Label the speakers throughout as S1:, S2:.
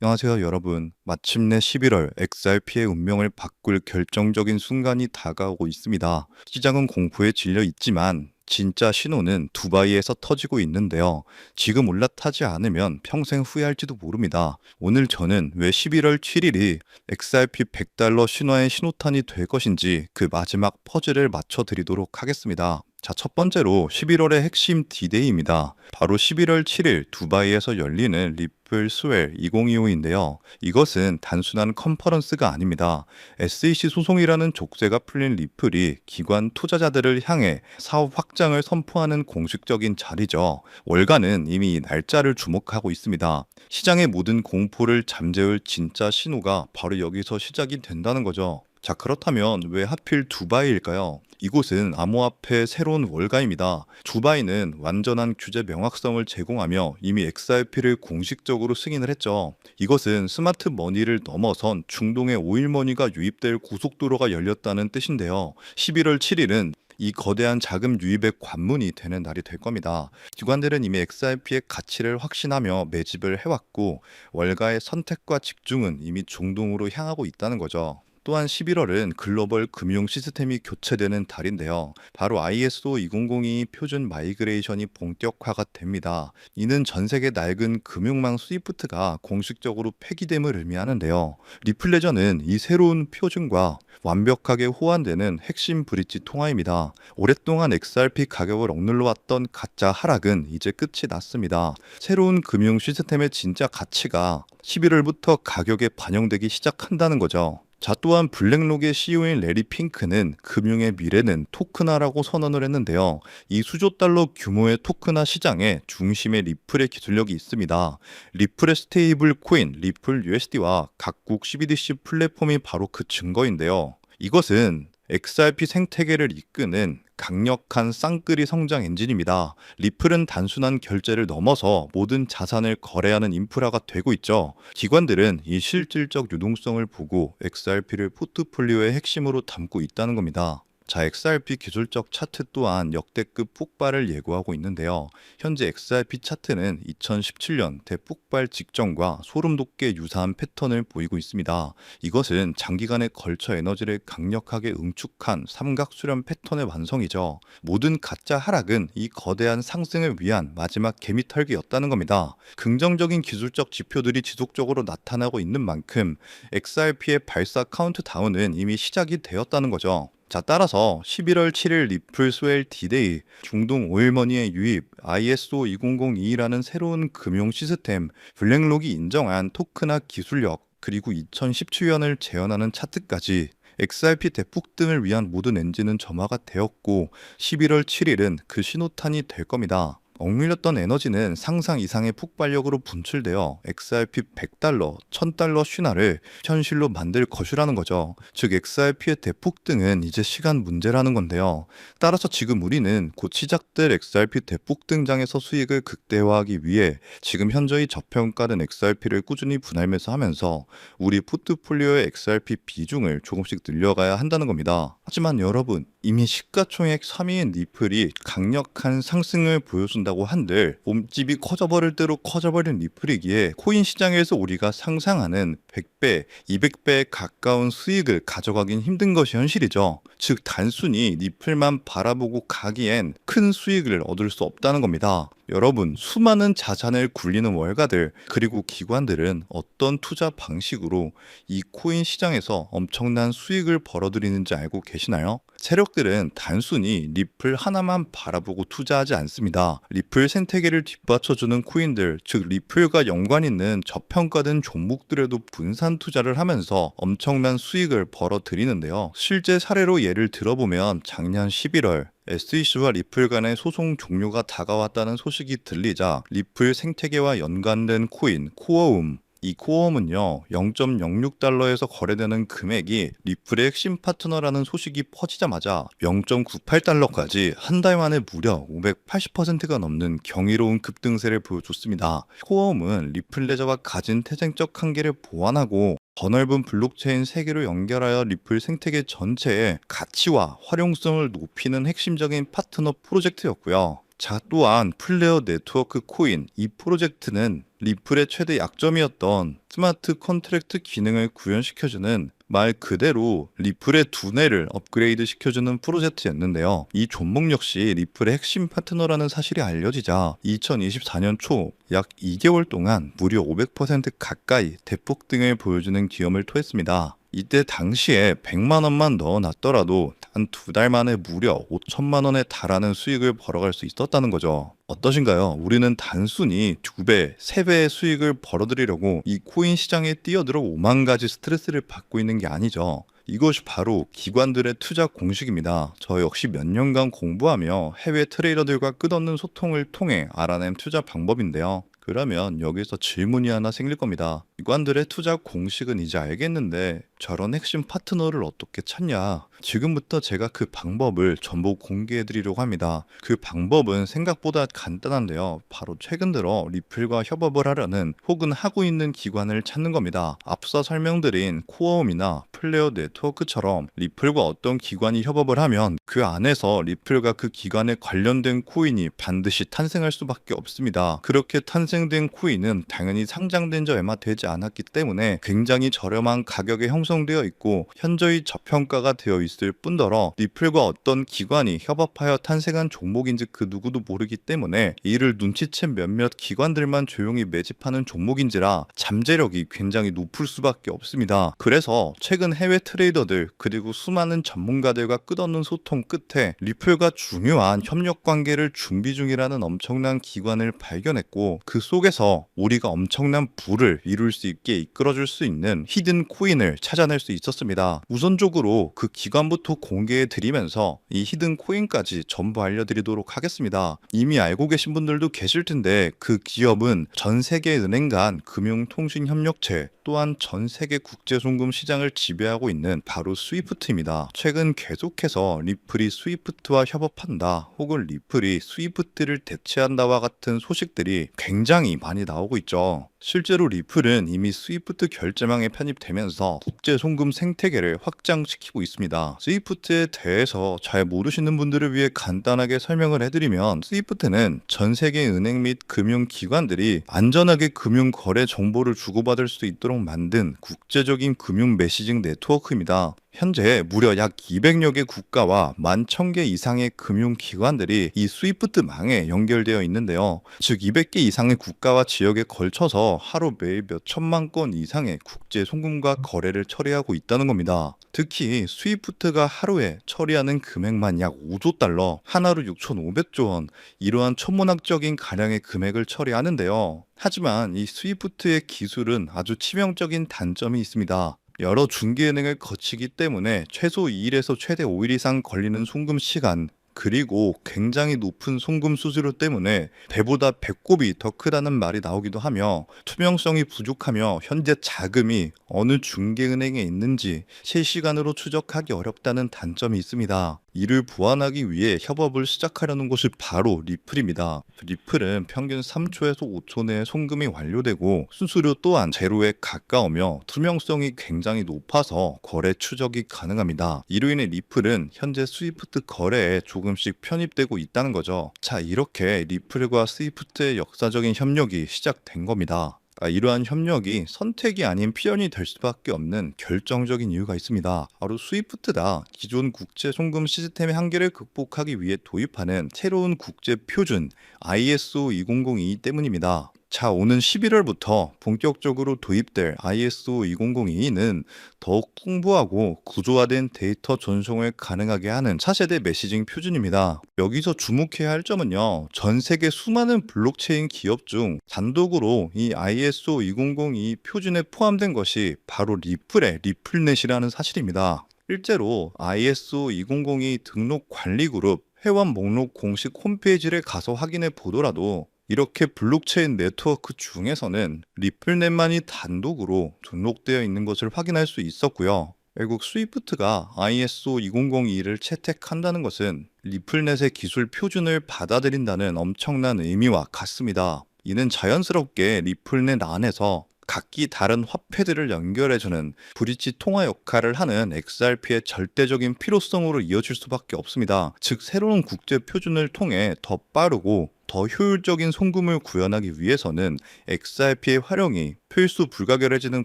S1: 안녕하세요, 여러분. 마침내 11월 XRP의 운명을 바꿀 결정적인 순간이 다가오고 있습니다. 시장은 공포에 질려 있지만 진짜 신호는 두바이에서 터지고 있는데요. 지금 올라타지 않으면 평생 후회할지도 모릅니다. 오늘 저는 왜 11월 7일이 XRP 100달러 신화의 신호탄이 될 것인지 그 마지막 퍼즐을 맞춰드리도록 하겠습니다. 자, 첫 번째로 11월의 핵심 D-Day입니다. 바로 11월 7일 두바이에서 열리는 리플 스웰 2025인데요. 이것은 단순한 컨퍼런스가 아닙니다. SEC 소송이라는 족쇄가 풀린 리플이 기관 투자자들을 향해 사업 확장을 선포하는 공식적인 자리죠. 월가는 이미 이 날짜를 주목하고 있습니다. 시장의 모든 공포를 잠재울 진짜 신호가 바로 여기서 시작이 된다는 거죠. 자, 그렇다면 왜 하필 두바이일까요? 이곳은 암호화폐 새로운 월가입니다. 두바이는 완전한 규제 명확성을 제공하며 이미 XRP를 공식적으로 승인을 했죠. 이것은 스마트 머니를 넘어선 중동의 오일머니가 유입될 고속도로가 열렸다는 뜻인데요. 11월 7일은 이 거대한 자금 유입의 관문이 되는 날이 될 겁니다. 기관들은 이미 XRP의 가치를 확신하며 매집을 해왔고 월가의 선택과 집중은 이미 중동으로 향하고 있다는 거죠. 또한 11월은 글로벌 금융 시스템이 교체되는 달인데요. 바로 ISO 2002 표준 마이그레이션이 본격화가 됩니다. 이는 전 세계 낡은 금융망 스위프트가 공식적으로 폐기됨을 의미하는데요. 리플레저는 이 새로운 표준과 완벽하게 호환되는 핵심 브릿지 통화입니다. 오랫동안 XRP 가격을 억눌러 왔던 가짜 하락은 이제 끝이 났습니다. 새로운 금융 시스템의 진짜 가치가 11월부터 가격에 반영되기 시작한다는 거죠. 자, 또한 블랙록의 CEO인 레리 핑크는 금융의 미래는 토큰화라고 선언을 했는데요. 이 수조 달러 규모의 토큰화 시장에 중심에 리플의 기술력이 있습니다. 리플의 스테이블 코인 리플 USD와 각국 CBDC 플랫폼이 바로 그 증거인데요. 이것은 XRP 생태계를 이끄는 강력한 쌍끌이 성장 엔진입니다. 리플은 단순한 결제를 넘어서 모든 자산을 거래하는 인프라가 되고 있죠. 기관들은 이 실질적 유동성을 보고 XRP를 포트폴리오의 핵심으로 담고 있다는 겁니다. 자, XRP 기술적 차트 또한 역대급 폭발을 예고하고 있는데요. 현재 XRP 차트는 2017년 대폭발 직전과 소름 돋게 유사한 패턴을 보이고 있습니다. 이것은 장기간에 걸쳐 에너지를 강력하게 응축한 삼각 수렴 패턴의 완성이죠. 모든 가짜 하락은 이 거대한 상승을 위한 마지막 개미털기였다는 겁니다. 긍정적인 기술적 지표들이 지속적으로 나타나고 있는 만큼 XRP의 발사 카운트다운은 이미 시작이 되었다는 거죠. 자, 따라서 11월 7일 리플 스웰 D-Day, 중동 오일머니의 유입, ISO 2002라는 새로운 금융 시스템, 블랙록이 인정한 토큰화 기술력, 그리고 2017년을 재현하는 차트까지 XRP 대폭등을 위한 모든 엔진은 점화가 되었고 11월 7일은 그 신호탄이 될 겁니다. 억눌렸던 에너지는 상상 이상의 폭발력으로 분출되어 XRP 100달러, 1000달러 신화를 현실로 만들 것이라는 거죠. 즉 XRP의 대폭등은 이제 시간 문제라는 건데요. 따라서 지금 우리는 곧 시작될 XRP 대폭등장에서 수익을 극대화하기 위해 지금 현저히 저평가된 XRP를 꾸준히 분할매수 하면서 우리 포트폴리오의 XRP 비중을 조금씩 늘려가야 한다는 겁니다. 하지만 여러분, 이미 시가총액 3위인 리플이 강력한 상승을 보여준다고 한들 몸집이 커져버릴 대로 커져버린 리플이기에 코인 시장에서 우리가 상상하는 100배, 200배에 가까운 수익을 가져가긴 힘든 것이 현실이죠. 즉 단순히 리플만 바라보고 가기엔 큰 수익을 얻을 수 없다는 겁니다. 여러분, 수많은 자산을 굴리는 월가들 그리고 기관들은 어떤 투자 방식으로 이 코인 시장에서 엄청난 수익을 벌어들이는지 알고 계시나요? 세력들은 단순히 리플 하나만 바라보고 투자하지 않습니다. 리플 생태계를 뒷받쳐주는 코인들, 즉 리플과 연관 있는 저평가된 종목들에도 분산 투자를 하면서 엄청난 수익을 벌어들이는데요. 실제 사례로 예를 들어보면 작년 11월 SEC와 리플 간의 소송 종료가 다가왔다는 소식이 들리자 리플 생태계와 연관된 코인 코어움, 이 코어움은요 0.06달러에서 거래되는 금액이 리플의 핵심 파트너라는 소식이 퍼지자마자 0.98달러까지 한 달 만에 무려 580%가 넘는 경이로운 급등세를 보여줬습니다. 코어움은 리플 레저가 가진 태생적 한계를 보완하고 더 넓은 블록체인 세계로 연결하여 리플 생태계 전체의 가치와 활용성을 높이는 핵심적인 파트너 프로젝트였고요. 자, 또한 플레어 네트워크 코인 이 프로젝트는 리플의 최대 약점이었던 스마트 컨트랙트 기능을 구현시켜주는 말 그대로 리플의 두뇌를 업그레이드 시켜주는 프로젝트였는데요. 이 종목 역시 리플의 핵심 파트너라는 사실이 알려지자 2024년 초 약 2개월 동안 무려 500% 가까이 대폭등을 보여주는 기염을 토했습니다. 이때 당시에 100만 원만 넣어놨더라도 단 2달 만에 무려 5천만 원에 달하는 수익을 벌어갈 수 있었다는 거죠. 어떠신가요? 우리는 단순히 2배, 3배의 수익을 벌어들이려고 이 코인 시장에 뛰어들어 5만 가지 스트레스를 받고 있는 게 아니죠. 이것이 바로 기관들의 투자 공식입니다. 저 역시 몇 년간 공부하며 해외 트레이더들과 끝없는 소통을 통해 알아낸 투자 방법인데요. 그러면 여기서 질문이 하나 생길 겁니다. 기관들의 투자 공식은 이제 알겠는데 저런 핵심 파트너를 어떻게 찾냐? 지금부터 제가 그 방법을 전부 공개해 드리려고 합니다. 그 방법은 생각보다 간단한데요. 바로 최근 들어 리플과 협업을 하려는 혹은 하고 있는 기관을 찾는 겁니다. 앞서 설명드린 코어움이나 플레어 네트워크처럼 리플과 어떤 기관이 협업을 하면 그 안에서 리플과 그 기관에 관련된 코인이 반드시 탄생할 수밖에 없습니다. 그렇게 탄생된 코인은 당연히 상장된 지 얼마 되지 않았기 때문에 굉장히 저렴한 가격에 형성되어 있고 현저히 저평가가 되어 있을 뿐더러 리플과 어떤 기관이 협업하여 탄생한 종목인지 그 누구도 모르기 때문에 이를 눈치챈 몇몇 기관들만 조용히 매집하는 종목인지라 잠재력이 굉장히 높을 수밖에 없습니다. 그래서 최근 해외 트레이더들 그리고 수많은 전문가들과 끝없는 소통 끝에 리플과 중요한 협력 관계를 준비 중이라는 엄청난 기관을 발견했고 그 속에서 우리가 엄청난 부를 이룰 수 있게 이끌어줄 수 있는 히든 코인을 찾아낼 수 있었습니다. 우선적으로 그 기관부터 공개해 드리면서 이 히든 코인까지 전부 알려드리도록 하겠습니다. 이미 알고 계신 분들도 계실 텐데 그 기업은 전 세계 은행 간 금융통신협력체 또한 전 세계 국제송금 시장을 지배하고 있는 바로 스위프트입니다. 최근 계속해서 리플이 스위프트와 협업한다 혹은 리플이 스위프트를 대체한다와 같은 소식들이 굉장히 많이 나오고 있죠. 실제로 리플은 이미 스위프트 결제망에 편입되면서 국제 송금 생태계를 확장시키고 있습니다. 스위프트에 대해서 잘 모르시는 분들을 위해 간단하게 설명을 해드리면 스위프트는 전 세계 은행 및 금융기관들이 안전하게 금융 거래 정보를 주고받을 수 있도록 만든 국제적인 금융 메시징 네트워크입니다. 현재 무려 약 200여 개 국가와 11,000개 이상의 금융기관들이 이 스위프트망에 연결되어 있는데요. 즉 200개 이상의 국가와 지역에 걸쳐서 하루 매일 몇 천만 건 이상의 국제 송금과 거래를 처리하고 있다는 겁니다. 특히 스위프트가 하루에 처리하는 금액만 약 5조 달러, 하나로 6,500조 원, 이러한 천문학적인 가량의 금액을 처리하는데요. 하지만 이 스위프트의 기술은 아주 치명적인 단점이 있습니다. 여러 중개은행을 거치기 때문에 최소 2일에서 최대 5일 이상 걸리는 송금 시간, 그리고 굉장히 높은 송금 수수료 때문에 배보다 배꼽이 더 크다는 말이 나오기도 하며 투명성이 부족하며 현재 자금이 어느 중개은행에 있는지 실시간으로 추적하기 어렵다는 단점이 있습니다. 이를 보완하기 위해 협업을 시작하려는 곳이 바로 리플입니다. 리플은 평균 3초에서 5초 내에 송금이 완료되고 수수료 또한 제로에 가까우며 투명성이 굉장히 높아서 거래 추적이 가능합니다. 이로 인해 리플은 현재 스위프트 거래에 조금씩 편입되고 있다는 거죠. 자, 이렇게 리플과 스위프트의 역사적인 협력이 시작된 겁니다. 이러한 협력이 선택이 아닌 필연이 될 수밖에 없는 결정적인 이유가 있습니다. 바로 스위프트가 기존 국제 송금 시스템의 한계를 극복하기 위해 도입하는 새로운 국제 표준 ISO 2002 때문입니다. 자, 오는 11월부터 본격적으로 도입될 ISO 2002는 더욱 풍부하고 구조화된 데이터 전송을 가능하게 하는 차세대 메시징 표준입니다. 여기서 주목해야 할 점은요, 전 세계 수많은 블록체인 기업 중 단독으로 이 ISO 2002 표준에 포함된 것이 바로 리플의 리플넷이라는 사실입니다. 실제로 ISO 2002 등록 관리 그룹 회원 목록 공식 홈페이지를 가서 확인해 보더라도 이렇게 블록체인 네트워크 중에서는 리플넷만이 단독으로 등록되어 있는 것을 확인할 수 있었고요. 결국 스위프트가 ISO 2002를 채택한다는 것은 리플넷의 기술 표준을 받아들인다는 엄청난 의미와 같습니다. 이는 자연스럽게 리플넷 안에서 각기 다른 화폐들을 연결해주는 브릿지 통화 역할을 하는 XRP의 절대적인 필요성으로 이어질 수밖에 없습니다. 즉 새로운 국제 표준을 통해 더 빠르고 더 효율적인 송금을 구현하기 위해서는 XRP의 활용이 필수 불가결해지는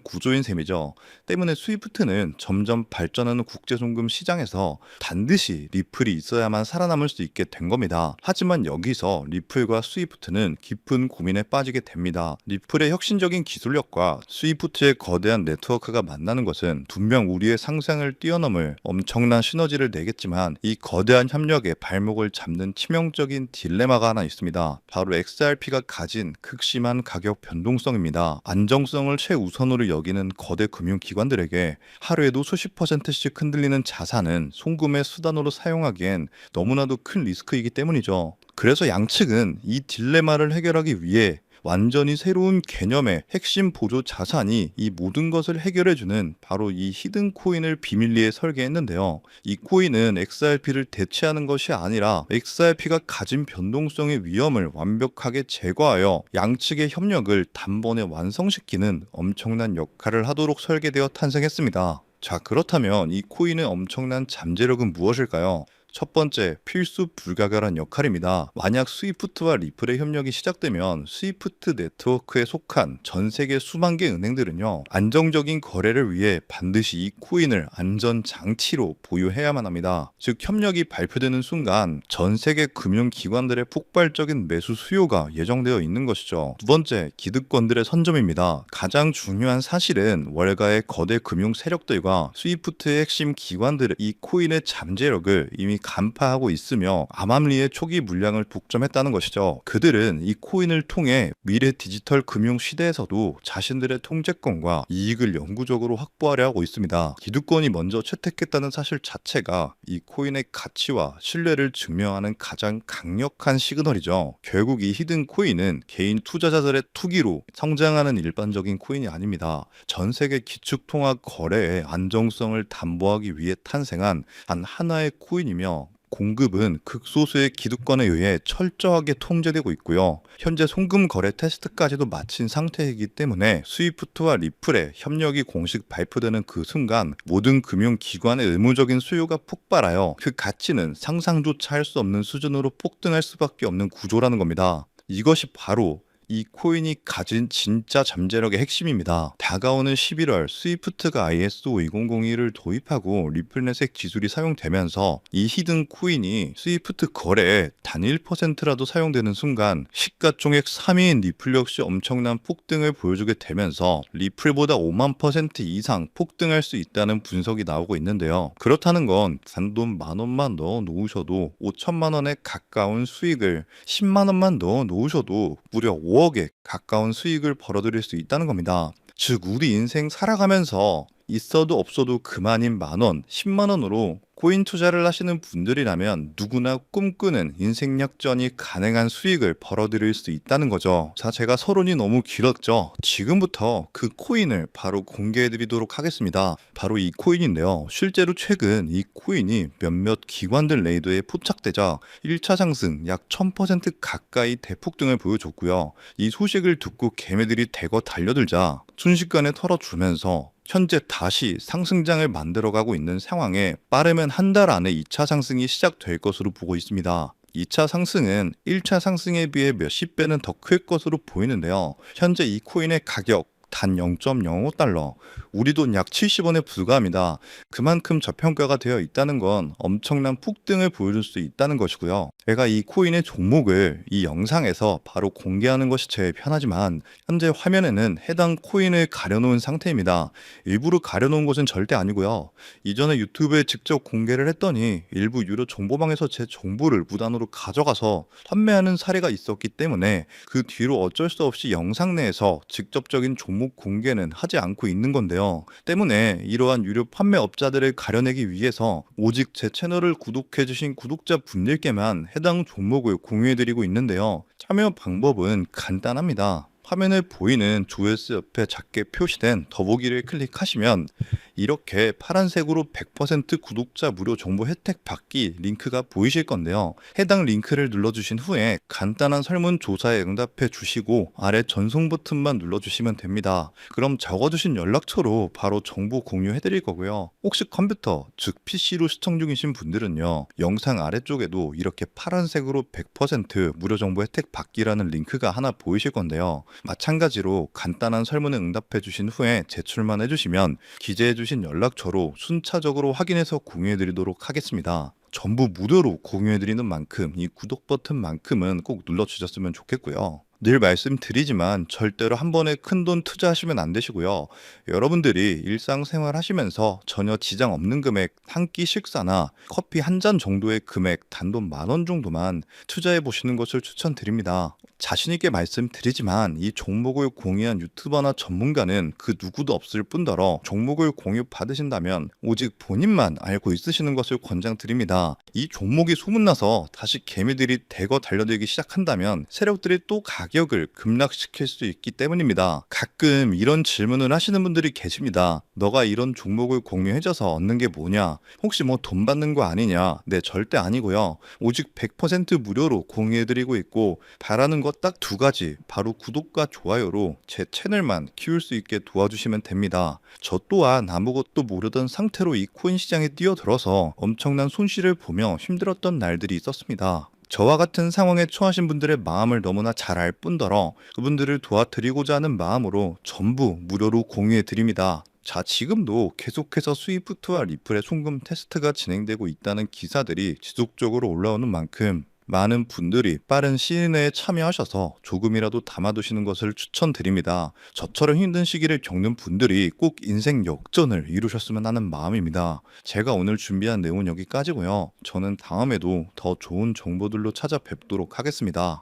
S1: 구조인 셈이죠. 때문에 스위프트는 점점 발전하는 국제송금 시장에서 반드시 리플이 있어야만 살아남을 수 있게 된 겁니다. 하지만 여기서 리플과 스위프트는 깊은 고민에 빠지게 됩니다. 리플의 혁신적인 기술력과 스위프트의 거대한 네트워크가 만나는 것은 분명 우리의 상상을 뛰어넘을 엄청난 시너지를 내겠지만 이 거대한 협력에 발목을 잡는 치명적인 딜레마가 하나 있습니다. 바로 XRP가 가진 극심한 가격 변동성입니다. 안정성을 최우선으로 여기는 거대 금융기관들에게 하루에도 수십 %씩 흔들리는 자산은 송금의 수단으로 사용하기엔 너무나도 큰 리스크이기 때문이죠. 그래서 양측은 이 딜레마를 해결하기 위해 완전히 새로운 개념의 핵심 보조 자산이 이 모든 것을 해결해주는 바로 이 히든 코인을 비밀리에 설계했는데요. 이 코인은 XRP를 대체하는 것이 아니라 XRP가 가진 변동성의 위험을 완벽하게 제거하여 양측의 협력을 단번에 완성시키는 엄청난 역할을 하도록 설계되어 탄생했습니다. 자, 그렇다면 이 코인의 엄청난 잠재력은 무엇일까요? 첫 번째, 필수 불가결한 역할입니다. 만약 스위프트와 리플의 협력이 시작되면 스위프트 네트워크에 속한 전 세계 수만 개 은행들은요, 안정적인 거래를 위해 반드시 이 코인을 안전 장치로 보유해야만 합니다. 즉, 협력이 발표되는 순간 전 세계 금융기관들의 폭발적인 매수 수요가 예정되어 있는 것이죠. 두 번째, 기득권들의 선점입니다. 가장 중요한 사실은 월가의 거대 금융 세력들과 스위프트의 핵심 기관들의 이 코인의 잠재력을 이미 간파하고 있으며 암암리의 초기 물량을 독점했다는 것이죠. 그들은 이 코인을 통해 미래 디지털 금융 시대에서도 자신들의 통제권과 이익을 영구적으로 확보하려 하고 있습니다. 기득권이 먼저 채택했다는 사실 자체가 이 코인의 가치와 신뢰를 증명하는 가장 강력한 시그널이죠. 결국 이 히든 코인은 개인 투자자들의 투기로 성장하는 일반적인 코인이 아닙니다. 전 세계 기축통화 거래의 안정성을 담보하기 위해 탄생한 단 하나의 코인이며 공급은 극소수의 기득권에 의해 철저하게 통제되고 있고요. 현재 송금 거래 테스트까지도 마친 상태이기 때문에 스위프트와 리플의 협력이 공식 발표되는 그 순간 모든 금융기관의 의무적인 수요가 폭발하여 그 가치는 상상조차 할 수 없는 수준으로 폭등할 수밖에 없는 구조라는 겁니다. 이것이 바로 이 코인이 가진 진짜 잠재력의 핵심입니다. 다가오는 11월 스위프트가 ISO 2001을 도입하고 리플넷의 기술이 사용되면서 이 히든 코인이 스위프트 거래에 단 1%라도 사용되는 순간 시가총액 3위인 리플 역시 엄청난 폭등을 보여주게 되면서 리플보다 5만 % 이상 폭등할 수 있다는 분석이 나오고 있는데요. 그렇다는 건 단돈 10,000원만 넣어 놓으셔도 5천만 원에 가까운 수익을 10만 원만 넣어 놓으셔도 무려 5억에 가까운 수익을 벌어들일 수 있다는 겁니다. 즉 우리 인생 살아가면서 있어도 없어도 그만인 만원, 10만 원으로 코인 투자를 하시는 분들이라면 누구나 꿈꾸는 인생 역전이 가능한 수익을 벌어들일 수 있다는 거죠. 자, 제가 서론이 너무 길었죠. 지금부터 그 코인을 바로 공개해드리도록 하겠습니다. 바로 이 코인인데요. 실제로 최근 이 코인이 몇몇 기관들 레이더에 포착되자 1차 상승 약 1000% 가까이 대폭등을 보여줬고요. 이 소식을 듣고 개매들이 대거 달려들자 순식간에 털어주면서 현재 다시 상승장을 만들어가고 있는 상황에 빠르면 한 달 안에 2차 상승이 시작될 것으로 보고 있습니다. 2차 상승은 1차 상승에 비해 몇십 배는 더 클 것으로 보이는데요. 현재 이 코인의 가격 단 0.05달러, 우리 돈 약 70원에 불과합니다. 그만큼 저평가가 되어 있다는 건 엄청난 폭등을 보여줄 수 있다는 것이고요. 제가 이 코인의 종목을 이 영상에서 바로 공개하는 것이 제일 편하지만 현재 화면에는 해당 코인을 가려놓은 상태입니다. 일부러 가려놓은 것은 절대 아니고요. 이전에 유튜브에 직접 공개를 했더니 일부 유료 정보방에서 제 정보를 무단으로 가져가서 판매하는 사례가 있었기 때문에 그 뒤로 어쩔 수 없이 영상 내에서 직접적인 종목 공개는 하지 않고 있는 건데요. 때문에 이러한 유료 판매업자들을 가려내기 위해서 오직 제 채널을 구독해주신 구독자분들께만 해당 종목을 공유해드리고 있는데요. 참여 방법은 간단합니다. 화면에 보이는 조회수 옆에 작게 표시된 더보기를 클릭하시면 이렇게 파란색으로 100% 구독자 무료 정보 혜택 받기 링크가 보이실 건데요. 해당 링크를 눌러주신 후에 간단한 설문조사에 응답해 주시고 아래 전송 버튼만 눌러주시면 됩니다. 그럼 적어주신 연락처로 바로 정보 공유해 드릴 거고요. 혹시 컴퓨터, 즉 PC로 시청 중이신 분들은요. 영상 아래쪽에도 이렇게 파란색으로 100% 무료 정보 혜택 받기라는 링크가 하나 보이실 건데요. 마찬가지로 간단한 설문에 응답해 주신 후에 제출만 해주시면 기재해 주신 연락처로 순차적으로 확인해서 공유해 드리도록 하겠습니다. 전부 무료로 공유해 드리는 만큼 이 구독 버튼만큼은 꼭 눌러 주셨으면 좋겠고요. 늘 말씀드리지만 절대로 한 번에 큰돈 투자하시면 안 되시고요. 여러분들이 일상생활 하시면서 전혀 지장 없는 금액 한 끼 식사나 커피 한 잔 정도의 금액 단돈 10,000원 정도만 투자해 보시는 것을 추천드립니다. 자신 있게 말씀드리지만 이 종목을 공유한 유튜버나 전문가는 그 누구도 없을 뿐더러 종목을 공유 받으신다면 오직 본인만 알고 있으시는 것을 권장드립니다. 이 종목이 소문나서 다시 개미들이 대거 달려들기 시작한다면 세력들이 또 가격을 급락시킬 수 있기 때문입니다. 가끔 이런 질문을 하시는 분들이 계십니다. 너가 이런 종목을 공유해줘서 얻는 게 뭐냐? 혹시 뭐 돈 받는 거 아니냐? 네, 절대 아니고요. 오직 100% 무료로 공유해드리고 있고 바라는 것 딱 두 가지, 바로 구독과 좋아요로 제 채널만 키울 수 있게 도와주시면 됩니다. 저 또한 아무것도 모르던 상태로 이 코인 시장에 뛰어들어서 엄청난 손실을 보며 힘들었던 날들이 있었습니다. 저와 같은 상황에 처하신 분들의 마음을 너무나 잘 알 뿐더러 그분들을 도와드리고자 하는 마음으로 전부 무료로 공유해 드립니다. 자, 지금도 계속해서 스위프트와 리플의 송금 테스트가 진행되고 있다는 기사들이 지속적으로 올라오는 만큼 많은 분들이 빠른 시일 내에 참여하셔서 조금이라도 담아두시는 것을 추천드립니다. 저처럼 힘든 시기를 겪는 분들이 꼭 인생 역전을 이루셨으면 하는 마음입니다. 제가 오늘 준비한 내용은 여기까지고요. 저는 다음에도 더 좋은 정보들로 찾아뵙도록 하겠습니다.